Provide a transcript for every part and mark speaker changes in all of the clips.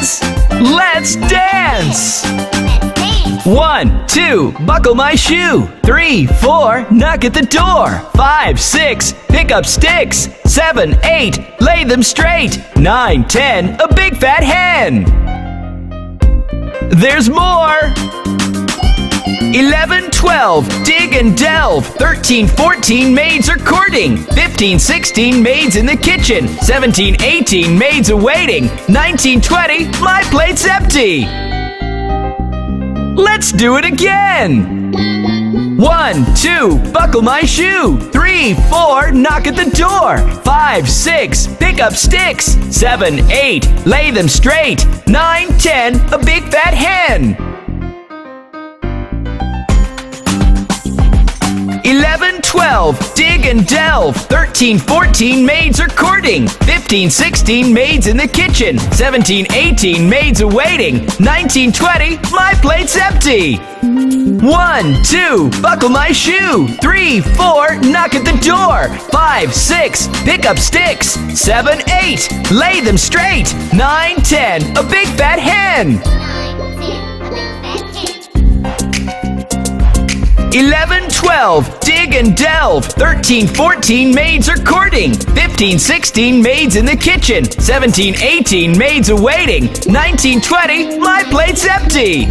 Speaker 1: kids! Let's dance! 1, 2, buckle my shoe. 3, 4, knock at the door. 5, 6, pick up sticks. 7, 8, lay them straight. 9, 10, a big fat hen. There's more! 11, 12, dig and delve. 13, 14, maids are courting. 15, 16, maids in the kitchen. 17, 18, maids awaiting. 19, 20, my plate's empty. Let's do it again. 1, 2, buckle my shoe. 3, 4, knock at the door. 5, 6, pick up sticks. 7, 8, lay them straight. 9, 10, a big fat hen. 11, 12, dig and delve. 13, 14, maids are courting. 15, 16, maids in the kitchen. 17, 18, maids awaiting. 19, 20, my plate's empty. 1, 2, buckle my shoe. 3, 4, knock at the door. 5, 6, pick up sticks. 7, 8, lay them straight. 9, 10, a big fat hen. 11, 12, dig and delve. 13, 14, maids are courting. 15, 16, maids in the kitchen. 17, 18, maids awaiting. 19, 20, my plate's empty.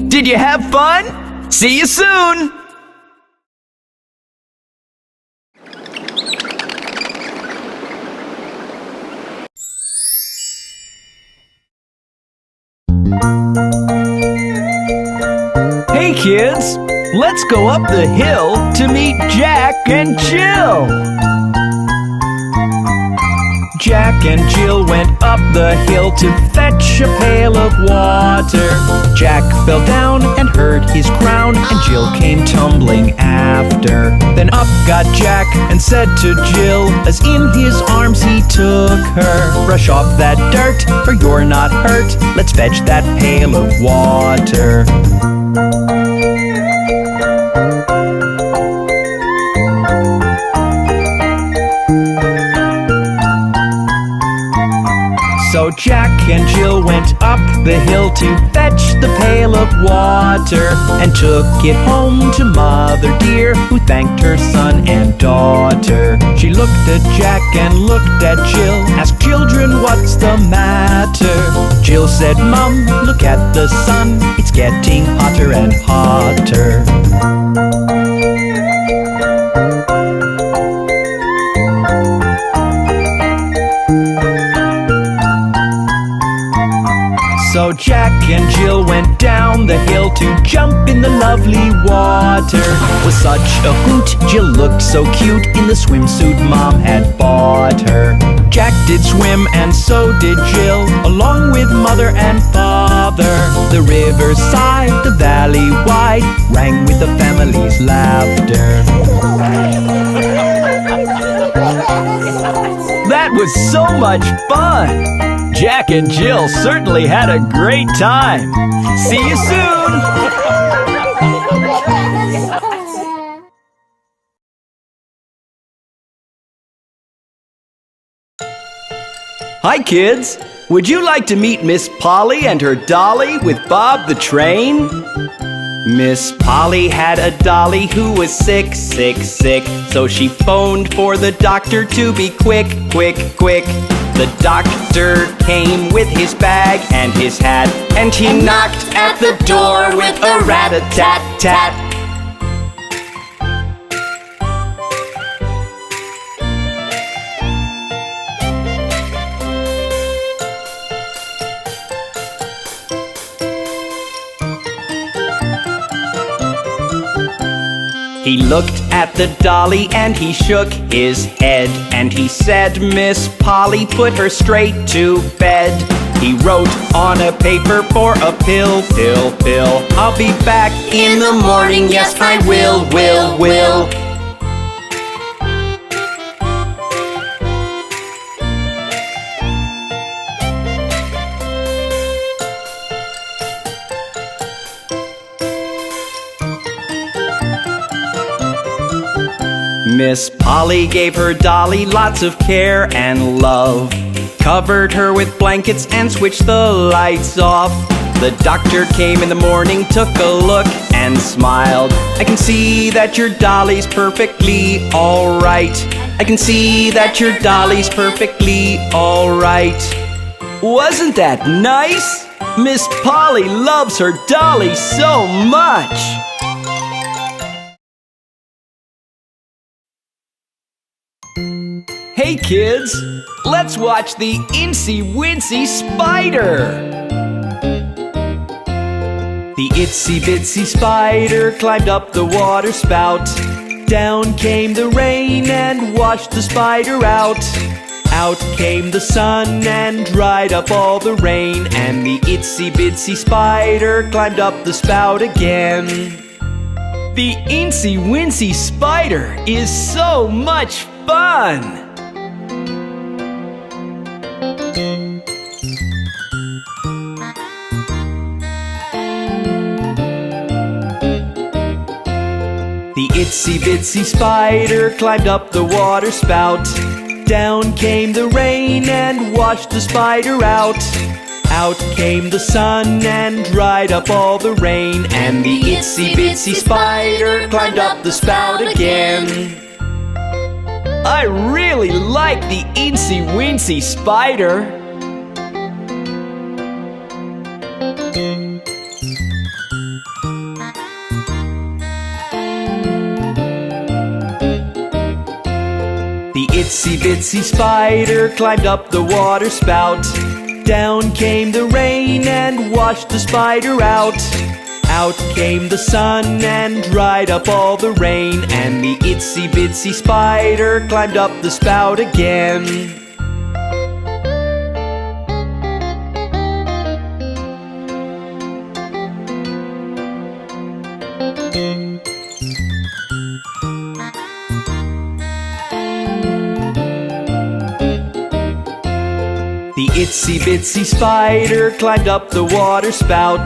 Speaker 1: Did you have fun? See you soon! Hey kids! Let's go up the hill to meet Jack and Jill. Jack and Jill went up the hill to fetch a pail of water. Jack fell down and hurt his crown, and Jill came tumbling after. Then up got Jack and said to Jill, as in his arms he took her, brush off that dirt, for you're not hurt. Let's fetch that pail of water. So Jack and Jill went up the hill to fetch the pail of water, and took it home to Mother dear, who thanked her son and daughter. She looked at Jack and looked at Jill, asked children what's the matter. Jill said, Mum, look at the sun, it's getting hotter and hotter. So Jack and Jill went down the hill to jump in the lovely water. With such a hoot, Jill looked so cute in the swimsuit Mom had bought her. Jack did swim and so did Jill, along with Mother and Father. The riverside, the valley wide, rang with the family's laughter. That was so much fun! Jack and Jill certainly had a great time. See you soon! Hi kids! Would you like to meet Miss Polly and her dolly with Bob the Train? Miss Polly had a dolly who was sick, sick, sick. So she phoned for the doctor to be quick, quick, quick. The doctor came with his bag and his hat, and he knocked at the door with a rat-a-tat-tat. He looked at the dolly and he shook his head, and he said, Miss Polly, put her straight to bed. He wrote on a paper for a pill, pill, pill. I'll be back in the morning, yes I will. Miss Polly gave her dolly lots of care and love.
Speaker 2: covered her with blankets and switched the lights off. The doctor came in the morning, took a look and smiled. I can see that your dolly's perfectly alright. I can see that your dolly's perfectly alright. Wasn't that nice? Miss Polly loves her dolly so much. Hey kids, let's watch the Itsy Spider. The Itsy Bitsy Spider climbed up the water spout. Down came the rain and washed the spider out. Out came the sun and dried up all the rain, and the Itsy Bitsy Spider climbed up the spout again. The Itsy Spider is so much fun! The Itsy Bitsy Spider climbed up the water spout. Down came the rain and washed the spider out. Out came the sun and dried up all the rain, and the Itsy Bitsy Spider climbed up the spout again. I really like the Itsy Spider. The Itsy Bitsy Spider climbed up the water spout. Down came the rain and washed the spider out. Out came the sun and dried up all the rain, and the Itsy Bitsy Spider climbed up the spout again. The Itsy Bitsy Spider climbed up the water spout.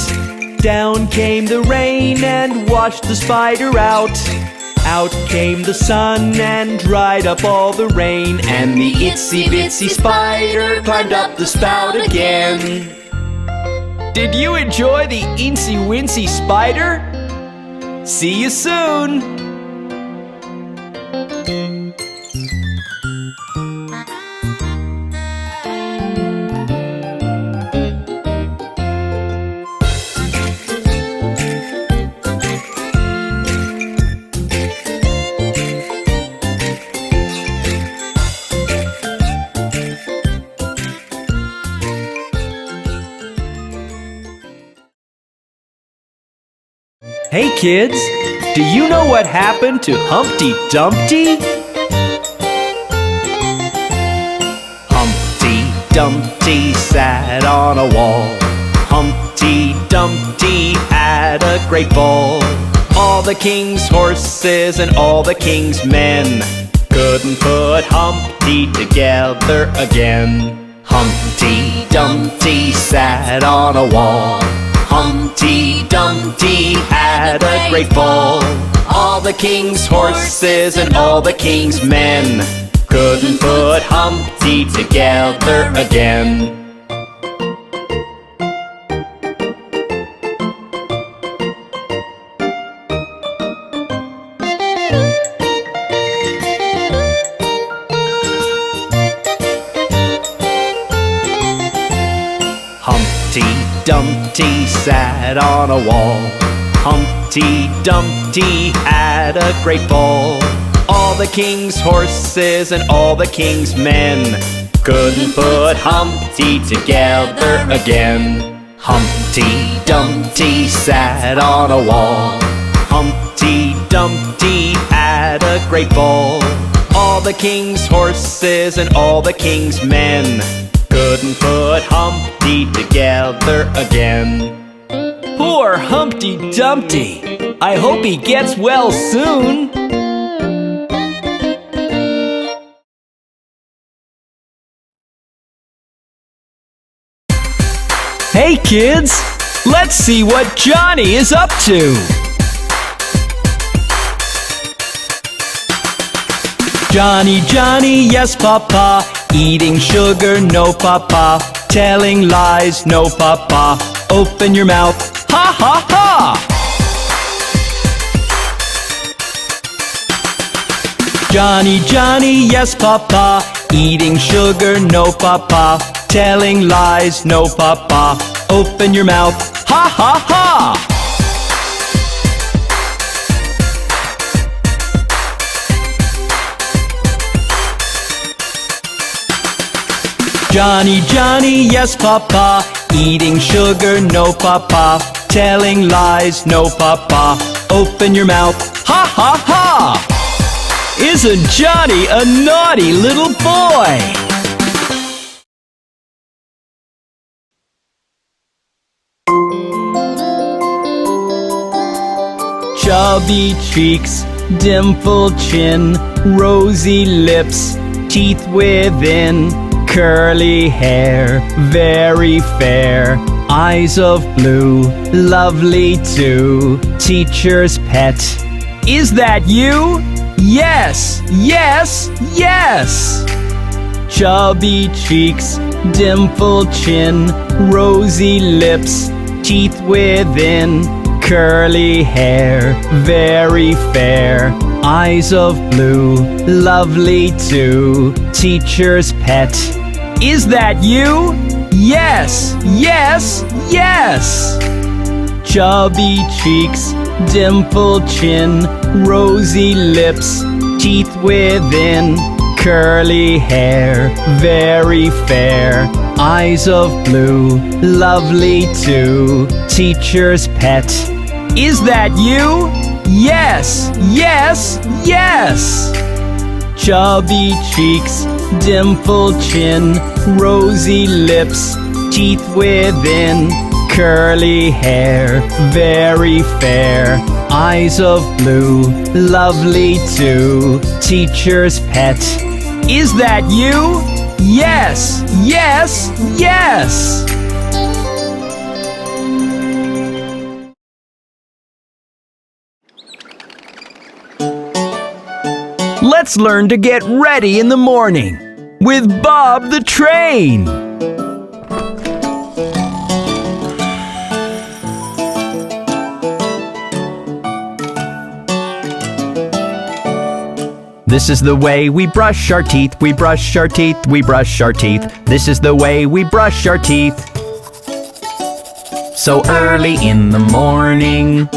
Speaker 2: Down came the rain and washed the spider out. Out came the sun and dried up all the rain, and the Itsy Bitsy Spider climbed up the spout again. Did you enjoy the Itsy Spider? See you soon! Hey kids, do you know what happened to Humpty Dumpty? Humpty Dumpty sat on a wall. Humpty Dumpty had a great fall. All the king's horses and all the king's men couldn't put Humpty together again. Humpty Dumpty sat on a wall. Humpty Dumpty had a great fall. All the king's horses and all the king's men couldn't put Humpty together again. Humpty Dumpty sat on a wall. Humpty Dumpty had a great fall. All the king's horses and all the king's men couldn't put Humpty together again. Humpty Dumpty sat on a wall. Humpty Dumpty had a great fall. All the king's horses and all the king's men couldn't put Humpty together again. Poor Humpty Dumpty. I hope he gets well soon. Hey kids, let's see what Johnny is up to. Johnny, Johnny, yes papa, Eating sugar, no papa. Telling lies, no papa. Open your mouth, ha ha ha! Johnny, Johnny, yes papa. Eating sugar, no papa. Telling lies, no papa. Open your mouth, ha ha ha! Johnny, Johnny, yes papa. Eating sugar, no papa. Telling lies, no papa. Open your mouth, ha ha ha! Isn't Johnny a naughty little boy? Chubby cheeks, dimpled chin, rosy lips, teeth within, curly hair, very fair, eyes of blue, lovely too, teacher's pet. Is that you? Yes, yes, yes! Chubby cheeks, dimpled chin, rosy lips, teeth within, curly hair, very fair, eyes of blue, lovely too, teacher's pet. Is that you? Yes, yes, yes! Chubby cheeks, dimpled chin, rosy lips, teeth within, curly hair, very fair, eyes of blue, lovely too, teacher's pet. Is that you? Yes, yes, yes! Chubby cheeks, dimpled chin, rosy lips, teeth within, curly hair, very fair, eyes of blue, lovely too, teacher's pet. Is that you? Yes, yes, yes! Let's learn to get ready in the morning with Bob the Train. This is the way we brush our teeth, we brush our teeth, we brush our teeth. This is the way we brush our teeth. So early in the morning.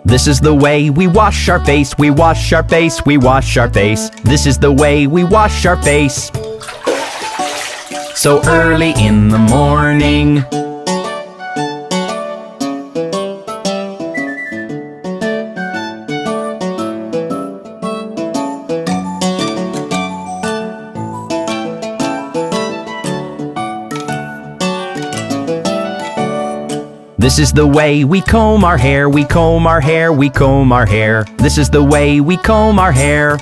Speaker 2: This is the way we wash our face, we wash our face, we wash our face. This is the way we wash our face. So early in the morning. This is the way we comb our hair, we comb our hair, we comb our hair. This is the way we comb our hair.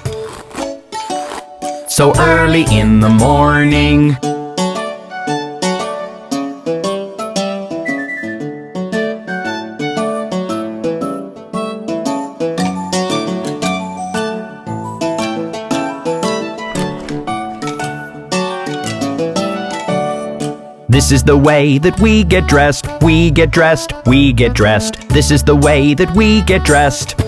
Speaker 2: So early in the morning. This is the way that we get dressed, we get dressed, we get dressed. This is the way that we get dressed.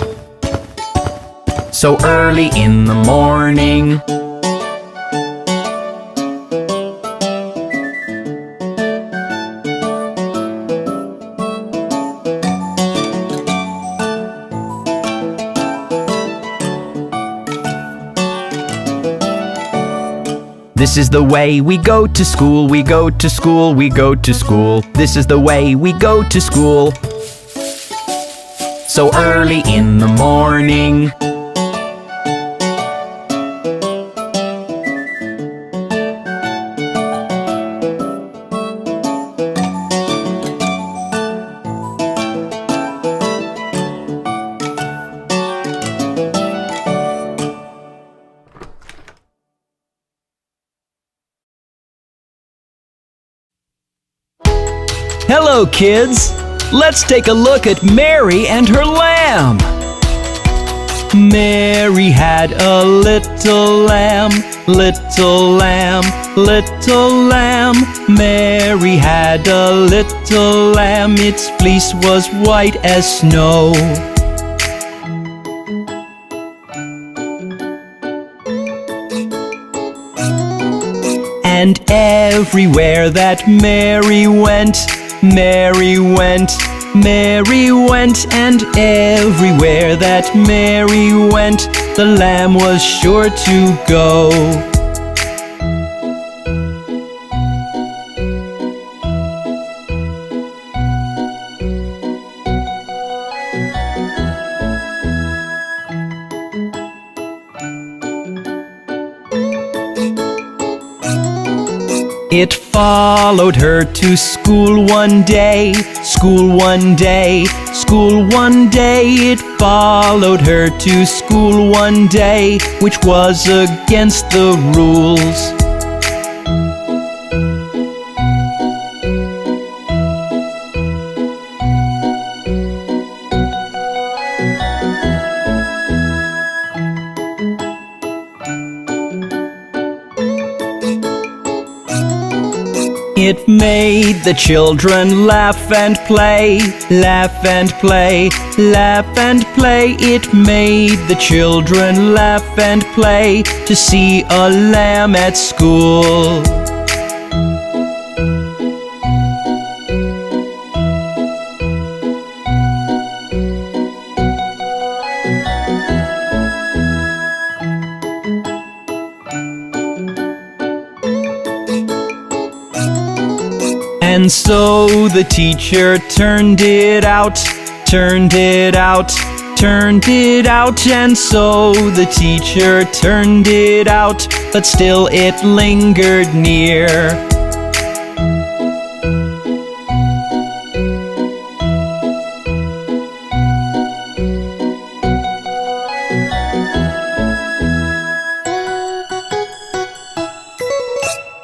Speaker 2: So early in the morning. This is the way we go to school, we go to school, we go to school. This is the way we go to school. So early in the morning.
Speaker 1: Hello, kids! Let's take a look at Mary and her lamb. Mary had a little lamb, little lamb, little lamb. Mary had a little lamb, its fleece was white as snow. And everywhere that Mary went, Mary went, Mary went, and everywhere that Mary went, the lamb was sure to go. It followed her to school one day, school one day, school one day. It followed her to school one day, which was against the rules. It made the children laugh and play, laugh and play, laugh and play. It made the children laugh and play to see a lamb at school. And so the teacher turned it out, turned it out, turned it out. And so the teacher turned it out, but still it lingered near.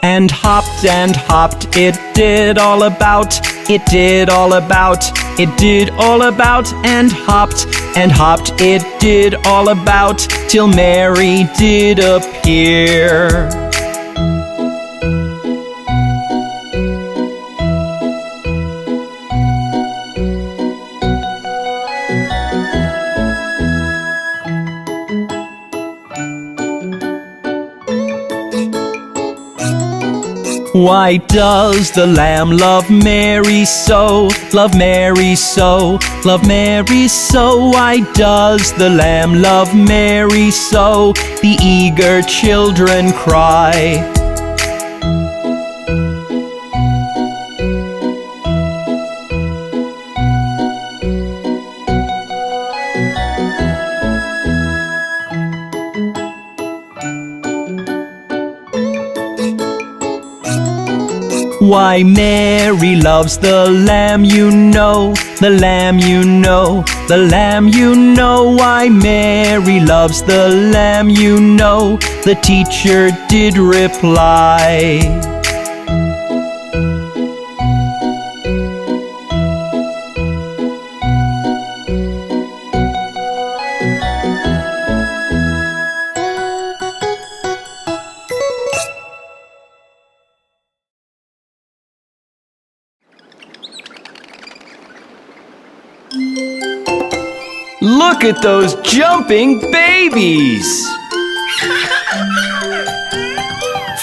Speaker 1: And hopped, it did all about, it did all about, it did all about. And hopped, it did all about, till Mary did appear. Why does the lamb love Mary so? Love Mary so, love Mary so. Why does the lamb love Mary so? The eager children cry. Why Mary loves the lamb, you know, the lamb, you know, the lamb, you know. Why Mary loves the lamb, you know, the teacher did reply. Look at those jumping babies!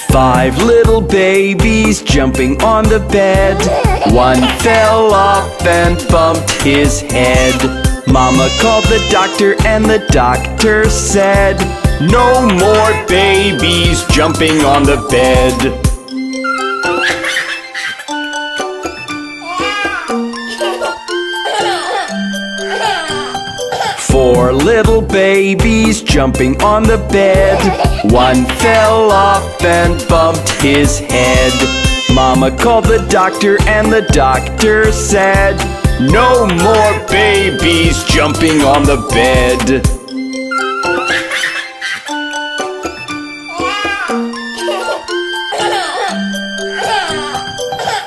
Speaker 1: 5 little babies jumping on the bed. One fell off and bumped his head. Mama called the doctor and the doctor said, "No more babies jumping on the bed." 4 little babies jumping on the bed. One fell off and bumped his head. Mama called the doctor and the doctor said, "No more babies jumping on the bed."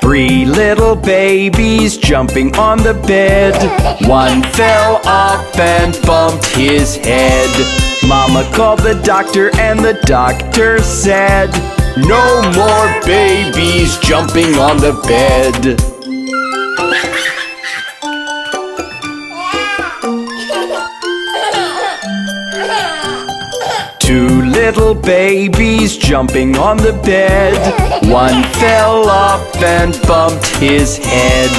Speaker 1: 3
Speaker 2: little babies jumping on the bed. One fell off and bumped his head. Mama called the doctor and the doctor said, "No more babies jumping on the bed." Two little babies jumping on the bed. One fell off and bumped his head.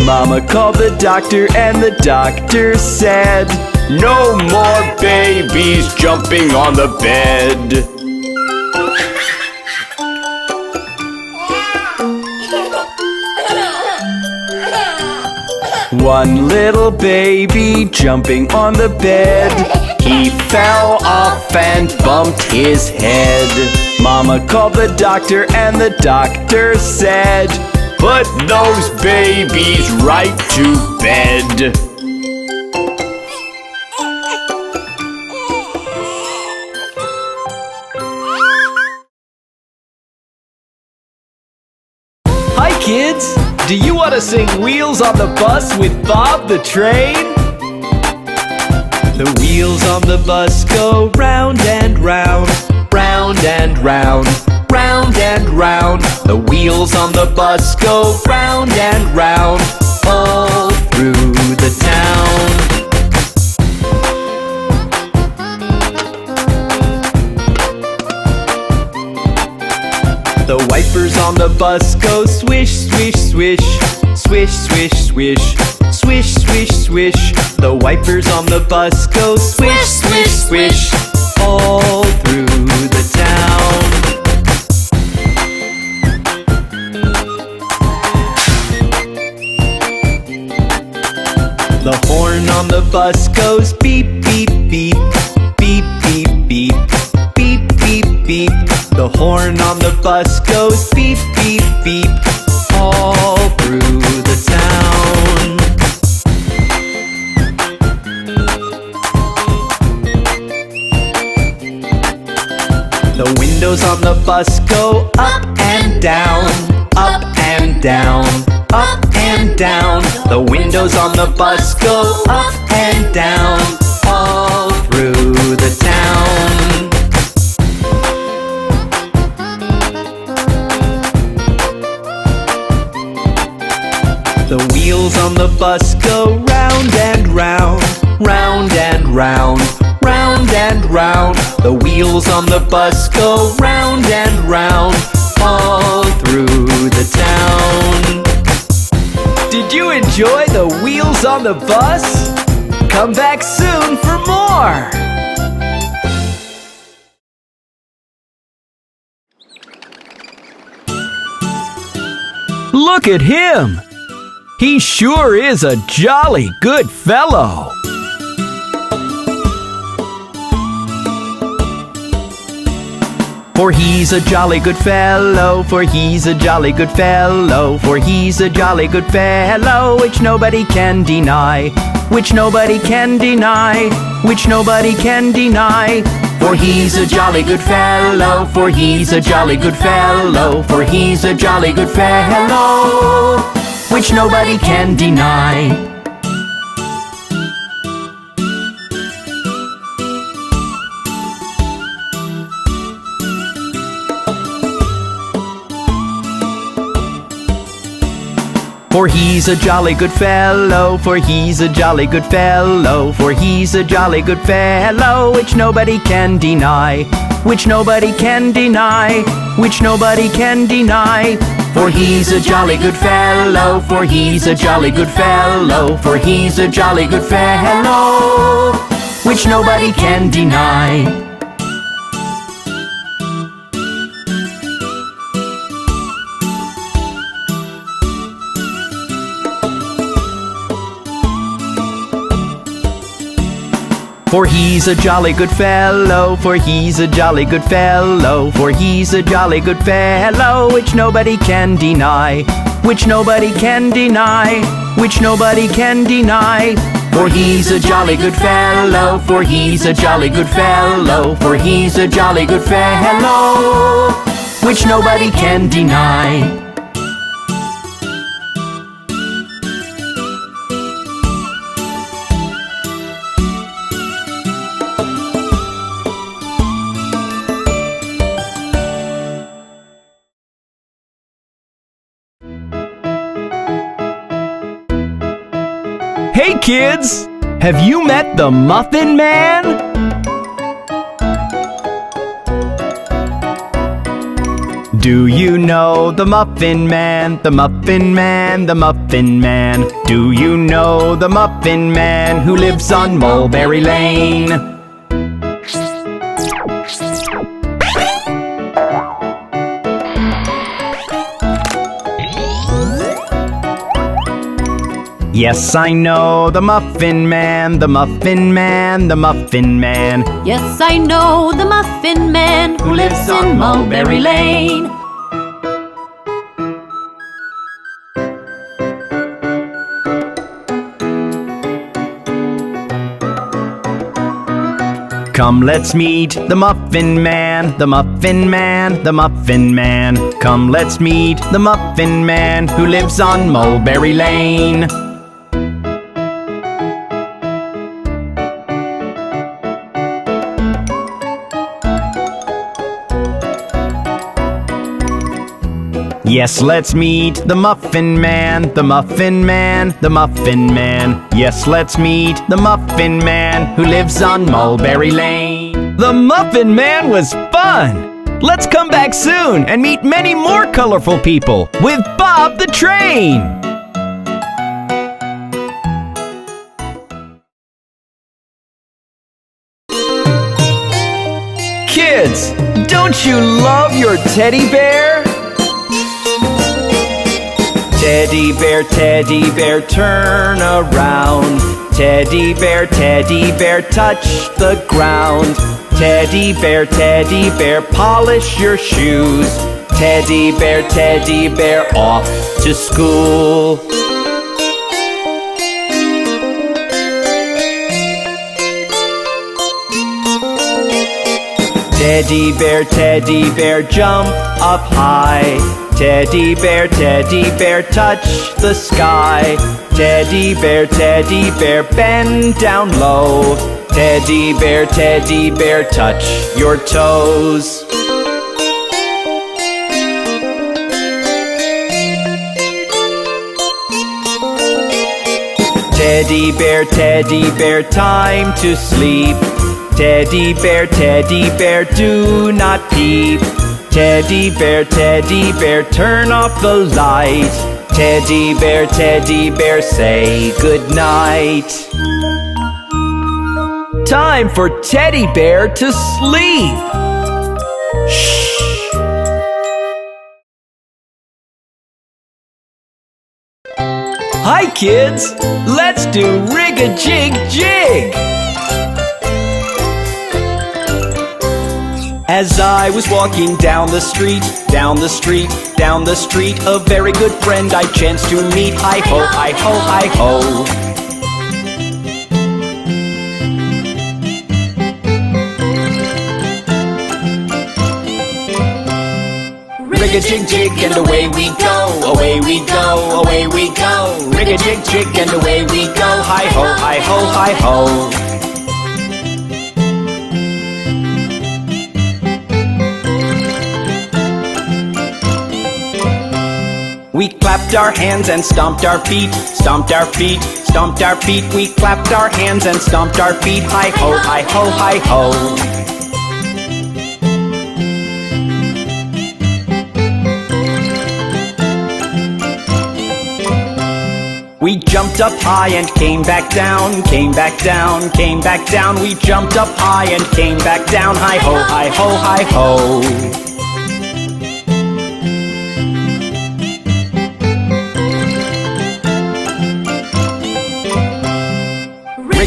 Speaker 2: Mama called the doctor and the doctor said, "No more babies jumping on the bed." One little baby jumping on the bed. He fell off and bumped his head. Mama called the doctor and the doctor said, "Put those babies right to bed."
Speaker 1: Hi kids! Do you want to sing Wheels on the Bus with Bob the Train?
Speaker 2: The wheels on the bus go round and round, round and round, round and round. The wheels on the bus go round and round, all through the town. The wipers on the bus go swish, swish, swish, swish, swish, swish, swish, swish, swish. The wipers on the bus go swish, swish, swish, all through the town. The horn on the bus goes beep, beep, beep, beep, beep, beep, beep, beep, beep. The horn on the bus goes beep, beep, beep, all through the town. The windows on the bus go up and down, up and down, up and down. The windows on the bus go up and down, all through the town. The wheels on the bus go round and round, round and round, round and round. The wheels on the bus go round and round, all through the town.
Speaker 1: Did you enjoy the Wheels on the Bus? Come back soon for more! Look at him! He sure is a jolly good fellow! For he's a jolly good fellow, for he's a jolly good fellow, for he's a jolly good fellow, which nobody can deny, which nobody can deny, which nobody can deny. For he's a jolly good fellow, for he's a jolly good fellow, for he's a jolly good fellow, which nobody can deny. For he's a jolly good fellow, for he's a jolly good fellow, for he's a jolly good fellow, which nobody can deny, which nobody can deny, which nobody can deny. For he's a jolly good fellow, for he's a jolly good fellow, for he's a jolly good fellow, which nobody can deny. For he's a jolly good fellow, for he's a jolly good fellow, for he's a jolly good fellow, which nobody can deny, which nobody can deny, which nobody can deny. For he's a jolly good fellow, for he's a jolly good fellow, for he's a jolly good fellow, which nobody can deny. Hey kids! Have you met the Muffin Man? Do you know the Muffin Man, the Muffin Man, the Muffin Man? Do you know the Muffin Man who lives on Mulberry Lane? Yes, I know the Muffin Man, the Muffin Man, the Muffin Man.
Speaker 3: Yes, I know the Muffin Man who lives in Mulberry Lane.
Speaker 1: Come, let's meet the Muffin Man, the Muffin Man, the Muffin Man. Come, let's meet the Muffin Man who lives on Mulberry Lane. Yes, let's meet the Muffin Man, the Muffin Man, the Muffin Man. Yes, let's meet the Muffin Man who lives on Mulberry Lane. The Muffin Man was fun! Let's come back soon and meet many more colorful people with Bob the Train! Kids, don't you love your teddy bear? Teddy bear, turn around. Teddy bear, touch the ground. Teddy bear, polish your shoes. Teddy bear, off to school. Teddy bear, jump up high. Teddy bear, touch the sky. Teddy bear, bend down low. Teddy bear, touch your toes. Teddy bear, time to sleep. Teddy bear, do not peep. Teddy bear, turn off the light. Teddy bear, say goodnight. Time for Teddy Bear to sleep. Shh. Hi kids, let's do rig-a-jig-jig. As I was walking down the street, a very good friend I chanced to meet. Hi-ho, hi-ho, hi-ho. Rig-a-jig-jig and away we go, away we go, away we go. Rig-a-jig-jig and away we go, hi-ho, hi-ho, hi-ho. We clapped our hands and stomped our feet, stomped our feet, stomped our feet. We clapped our hands and stomped our feet. Hi-ho, hi-ho, hi-ho. We jumped up high and came back down, came back down, came back down. We jumped up high and came back down. Hi-ho, hi-ho, hi-ho.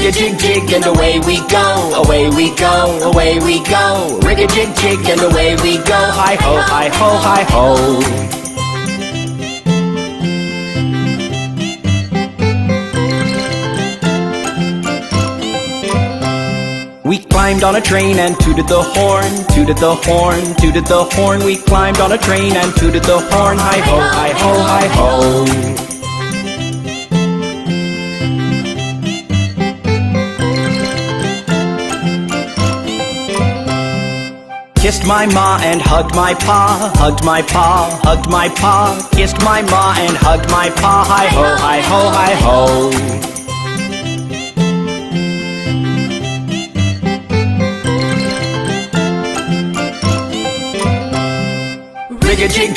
Speaker 1: Rig-a-jig-jig and away we go, away we go, away we go. Rig-a-jig-jig and away we go, hi-ho, hi-ho, hi-ho. We climbed on a train and tooted the horn, tooted the horn, tooted the horn. We climbed on a train and tooted the horn, hi-ho, hi-ho, hi-ho. Kissed my ma and hugged my pa, hugged my pa, hugged my pa. Kissed my ma and hugged my pa, hi-ho, hi-ho, hi-ho.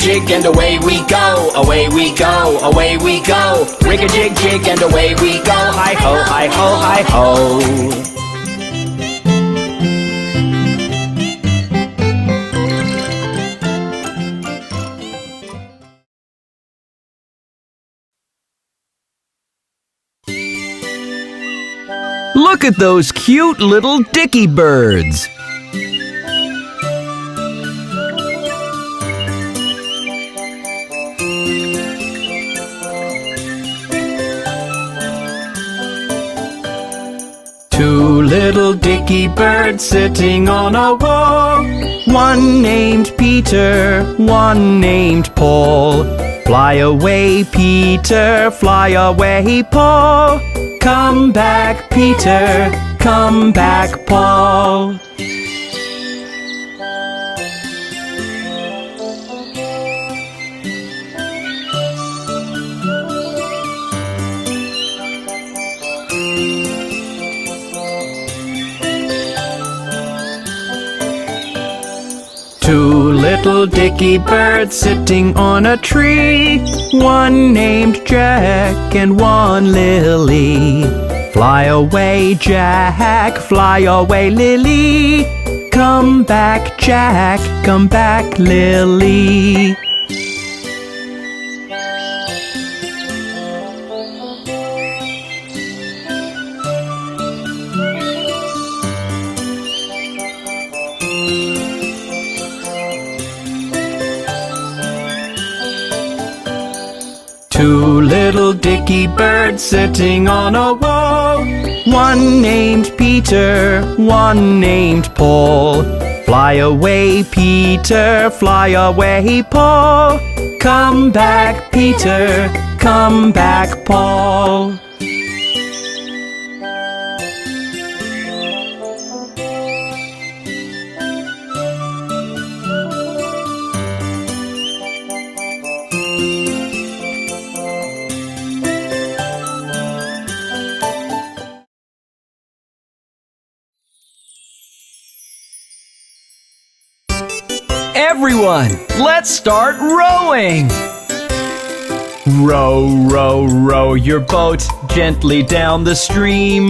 Speaker 2: jig, and away we go. Away we go, away we go. Rig a jig, jig, and away we go. Hi-ho, hi-ho, hi-ho.
Speaker 1: Look at those cute little Dicky birds.
Speaker 2: Two little Dicky birds sitting on a wall.
Speaker 1: One named Peter, one named Paul. Fly away, Peter, fly away, Paul. Come back, Peter, come back, Paul.
Speaker 2: Two little Dicky birds sitting on a tree.
Speaker 1: One named Jack and one Lily. Fly away, Jack, fly away, Lily. Come back, Jack, come back, Lily.
Speaker 2: Two little Dicky birds sitting on a wall.
Speaker 1: One named Peter, one named Paul. Fly away, Peter, fly away, Paul. Come back, Peter, come back, Paul. Everyone, let's start rowing! Row, row, row your boat gently down the stream.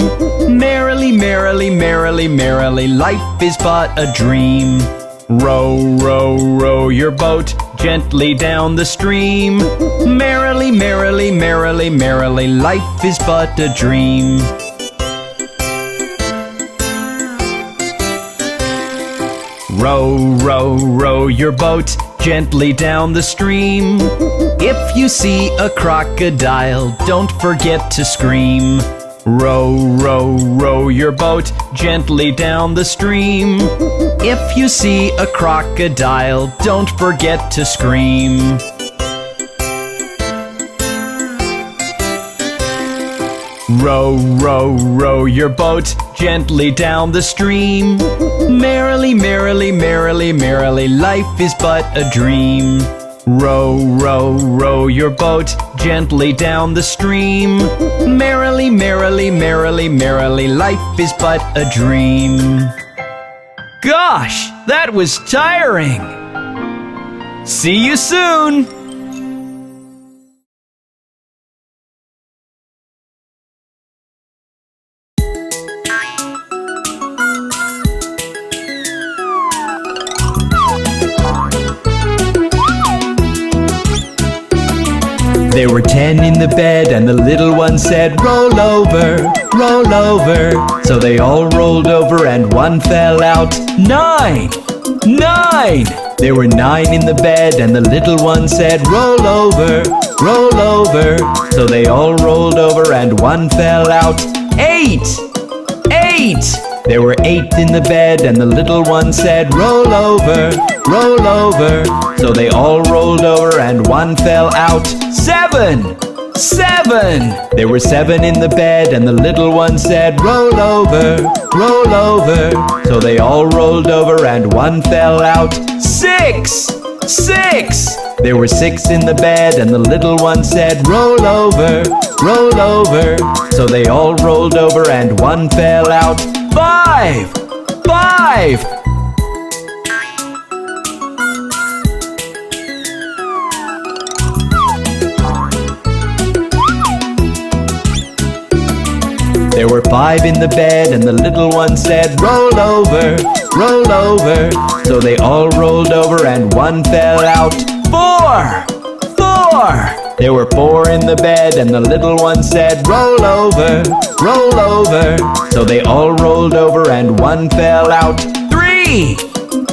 Speaker 1: Merrily, merrily, merrily, merrily, life is but a dream. Row, row, row your boat gently down the stream. Merrily, merrily, merrily, merrily, life is but a dream. Row, row, row your boat gently down the stream. If you see a crocodile, don't forget to scream. Row, row, row your boat gently down the stream. If you see a crocodile, don't forget to scream. Row, row, row your boat gently down the stream. Merrily, merrily, merrily, merrily, life is but a dream. Row, row, row your boat gently down the stream. Merrily, merrily, merrily, merrily, life is but a dream. Gosh, that was tiring! See you soon! There were 10 in the bed and the little one said, roll over, roll over. So they all rolled over and one fell out. 9! 9! There were 9 in the bed and the little one said, roll over, roll over. So they all rolled over and one fell out. 8! 8! There were 8 in the bed and the little one said, roll over, roll over. So they all rolled over and one fell out. 7! 7! There were 7 in the bed and the little one said, roll over, roll over. So they all rolled over and one fell out. 6! 6! There were 6 in the bed and the little one said, roll over, roll over. So they all rolled over and one fell out. 5! 5!
Speaker 2: There were 5 in the bed, and the little one said, roll over, roll over. So they all rolled over, and one fell out. 4! 4! There were 4 in the bed, and the little one said, roll over, roll over. So they all rolled over, and one fell out. 3!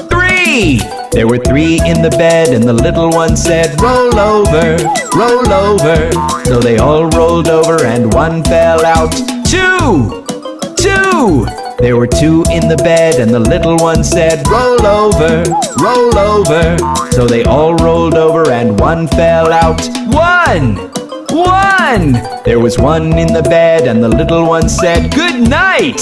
Speaker 2: 3! There were 3 in the bed, and the little one said, roll over, roll over. So they all rolled over, and one fell out. 2! 2! There were 2 in the bed, and the little one said, roll over, roll over. So they all rolled over, and one fell out. 1! 1! There was 1 in the bed, and the little one said, good night!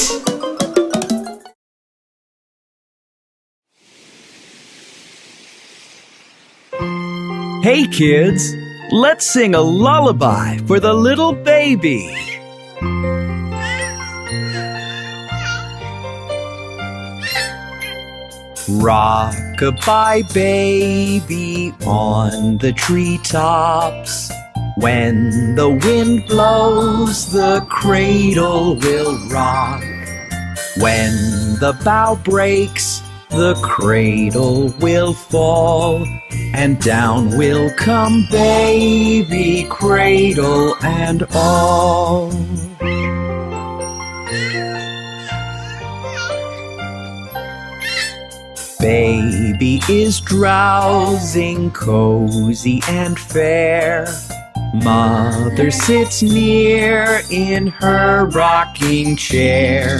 Speaker 1: Hey kids, let's sing a lullaby for the little baby.
Speaker 2: Rock-a-bye baby on the treetops. When the wind blows, the cradle will rock. When the bough breaks, the cradle will fall, and down will come baby, cradle and all. Baby is drowsing, cozy and fair. Mother sits near in her rocking chair.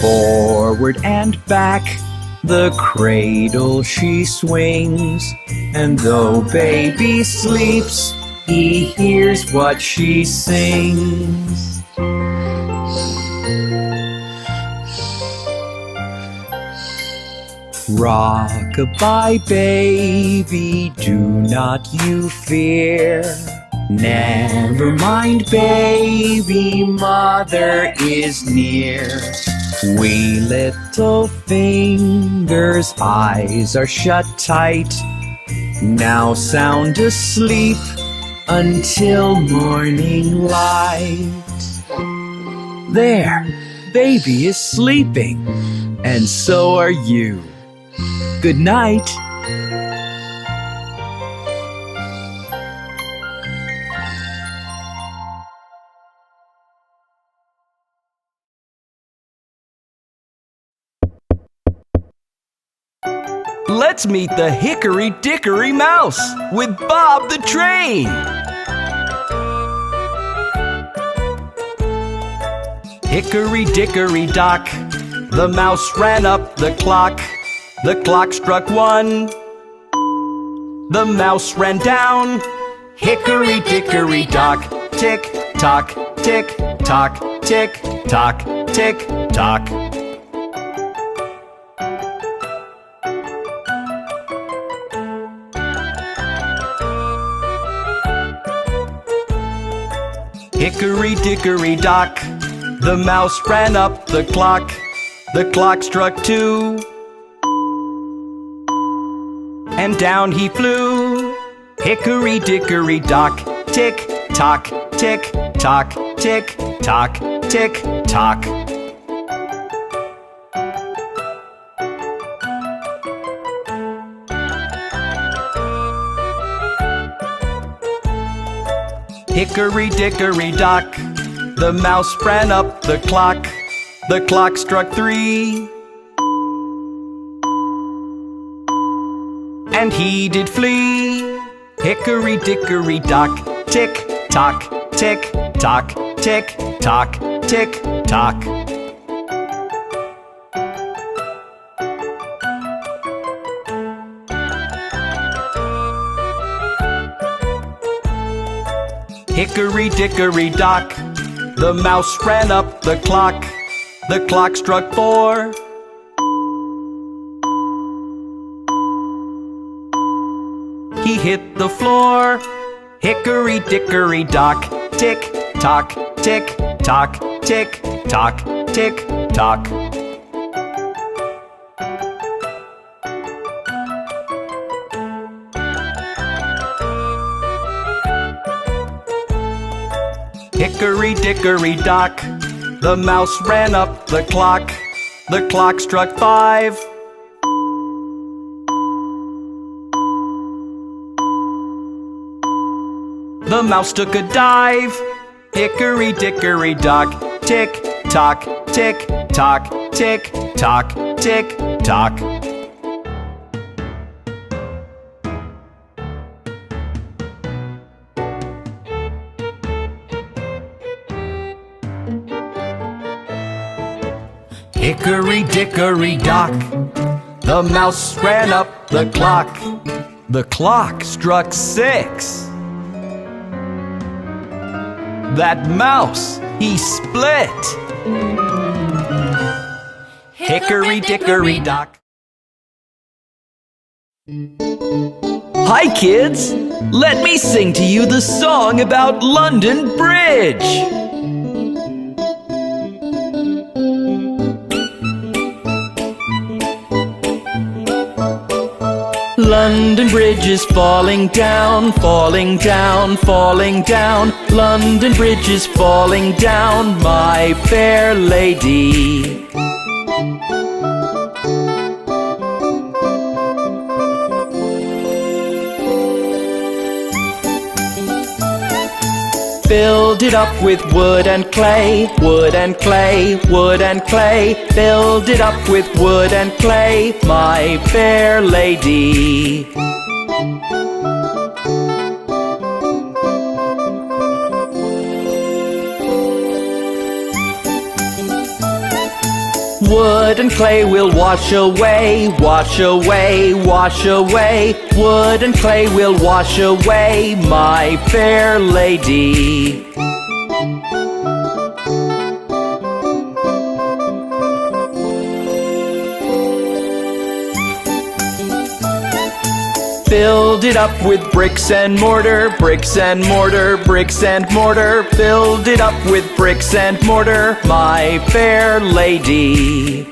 Speaker 2: Forward and back, the cradle she swings, and though baby sleeps, he hears what she sings. Rock-a-bye baby, do not you fear. Never mind baby, mother is near. Wee little fingers, eyes are shut tight. Now sound asleep until morning light. There, baby is sleeping, and so are you. Good night.
Speaker 1: Let's meet the Hickory Dickory Mouse with Bob the Train. Hickory dickory dock, the mouse ran up the clock. The clock struck 1. The mouse ran down. Hickory dickory dock, tick tock, tick tock, tick tock, tick tock. Hickory dickory dock, the mouse ran up the clock. The clock struck 2. And down he flew. Hickory dickory dock, tick tock, tick tock, tick tock, tick tock. Hickory dickory dock, the mouse ran up the clock. The clock struck 3. And he did flee. Hickory dickory dock, tick tock, tick tock, tick tock, tick tock. Hickory dickory dock, the mouse ran up the clock. The clock struck 4. He hit the floor. Hickory dickory dock, tick tock, tick tock, tick tock, tick tock. Hickory dickory dock,
Speaker 2: The mouse ran up the clock. The clock struck 5. The mouse took a dive. Hickory dickory dock. Tick tock, tick tock, tick tock, tick tock. Hickory dickory dock. The mouse ran up the clock. The clock struck 6. That mouse, he split. Hickory dickory dock.
Speaker 1: Hi kids! Let me sing to you the song about London Bridge. London Bridge is falling down, falling down, falling down. London Bridge is falling down, my fair lady. Build it up with wood and clay, wood and clay, wood and clay. Build it up with wood and clay, my fair lady. Wood and clay will wash away, wash away, wash away. Wood and clay will wash away, my fair lady. Build it up with bricks and mortar, bricks and mortar, bricks and mortar. Build it up with bricks and mortar, my fair lady.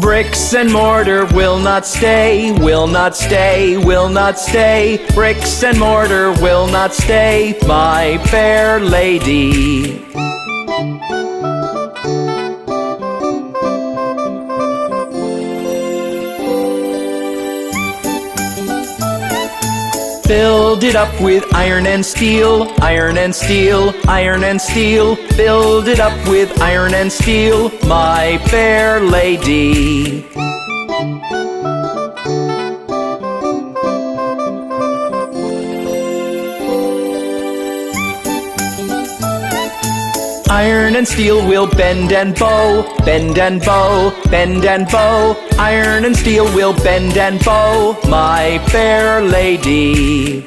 Speaker 1: Bricks and mortar will not stay, will not stay, will not stay. Bricks and mortar will not stay, my fair lady. Build it up with iron and steel, iron and steel, iron and steel. Build it up with iron and steel, my fair lady. Iron and steel will bend and bow, bend and bow, bend and bow. Iron and steel will bend and bow, my fair lady.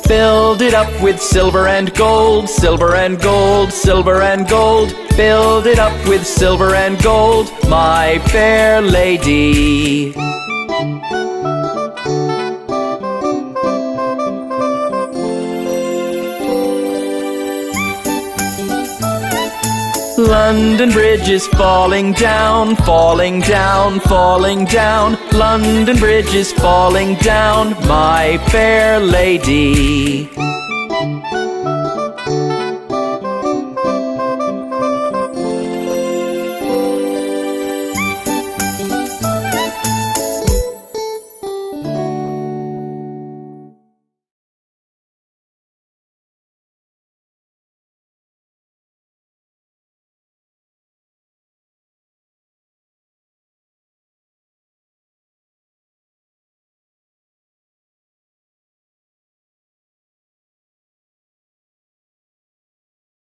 Speaker 1: Build it up with silver and gold, silver and gold, silver and gold. Build it up with silver and gold, my fair lady. London Bridge is falling down, falling down, falling down. London Bridge is falling down, my fair lady.